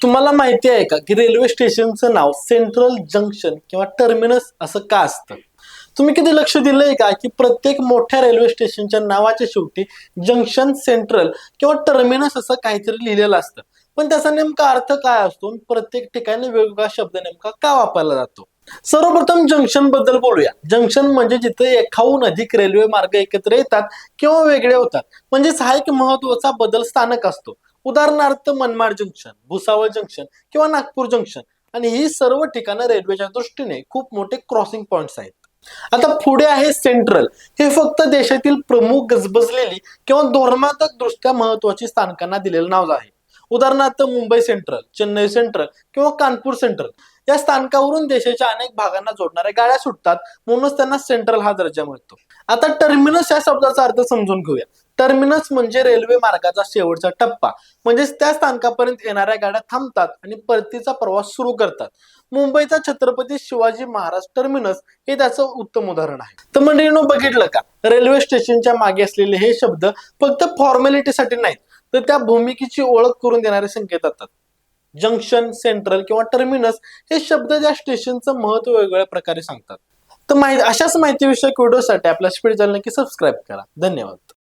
तुम्हाला माहिती आहे का की रेल्वे स्टेशनचं नाव सेंट्रल जंक्शन किंवा टर्मिनस असं का असतं? तुम्ही कधी लक्ष दिलंय का की प्रत्येक मोठ्या रेल्वे स्टेशनच्या नावाच्या शेवटी जंक्शन, सेंट्रल किंवा टर्मिनस असं काहीतरी लिहिलेलं असतं. पण त्याचा नेमका अर्थ काय असतो? प्रत्येक ठिकाणी वेगवेगळा शब्द नेमका का वापरला जातो? सर्वप्रथम जंक्शन बद्दल बोलूया. जंक्शन म्हणजे जिथे एकाहून अधिक रेल्वे मार्ग एकत्र येतात किंवा वेगळे होतात. म्हणजेच हा एक महत्वाचा बदल स्थानक असतो. उदाहरणार्थ मनमाड जंक्शन, भुसावळ जंक्शन किंवा नागपूर जंक्शन आणि ही सर्व ठिकाणं रेल्वेच्या दृष्टीने खूप मोठे क्रॉसिंग पॉइंट्स आहेत. आता पुढे आहे सेंट्रल. हे फक्त देशातील प्रमुख गजबजलेली किंवा धोरणात्मक दृष्ट्या महत्वाची स्थानकांना दिलेलं नाव आहे. उदाहरणार्थ मुंबई सेंट्रल, चेन्नई सेंट्रल किंवा कानपूर सेंट्रल या स्थानकावरून देशाच्या अनेक भागांना जोडणाऱ्या गाड्या सुटतात, म्हणूनच त्यांना सेंट्रल हा दर्जा मिळतो. आता टर्मिनस या शब्दाचा अर्थ समजून घेऊया. टर्मिनस म्हणजे रेल्वे मार्गाचा शेवटचा टप्पा, म्हणजेच त्या स्थानकापर्यंत येणाऱ्या गाड्या थांबतात आणि परतीचा प्रवास सुरू करतात. मुंबईचा छत्रपती शिवाजी महाराज टर्मिनस हे त्याचं उत्तम उदाहरण आहे. तर मंडळींनो, बघितलं का, रेल्वे स्टेशनच्या मागे असलेले हे शब्द फक्त फॉर्मॅलिटीसाठी नाहीत, तर त्या भूमिकेची ओळख करून देणारे संकेत असतात. जंक्शन, सेंट्रल किंवा टर्मिनस हे शब्द त्या स्टेशनचं महत्व वेगवेगळ्या प्रकारे सांगतात. तर अशाच माहितीविषयक व्हिडिओसाठी आपल्या स्पीड चॅनल नक्की सबस्क्राईब करा. धन्यवाद.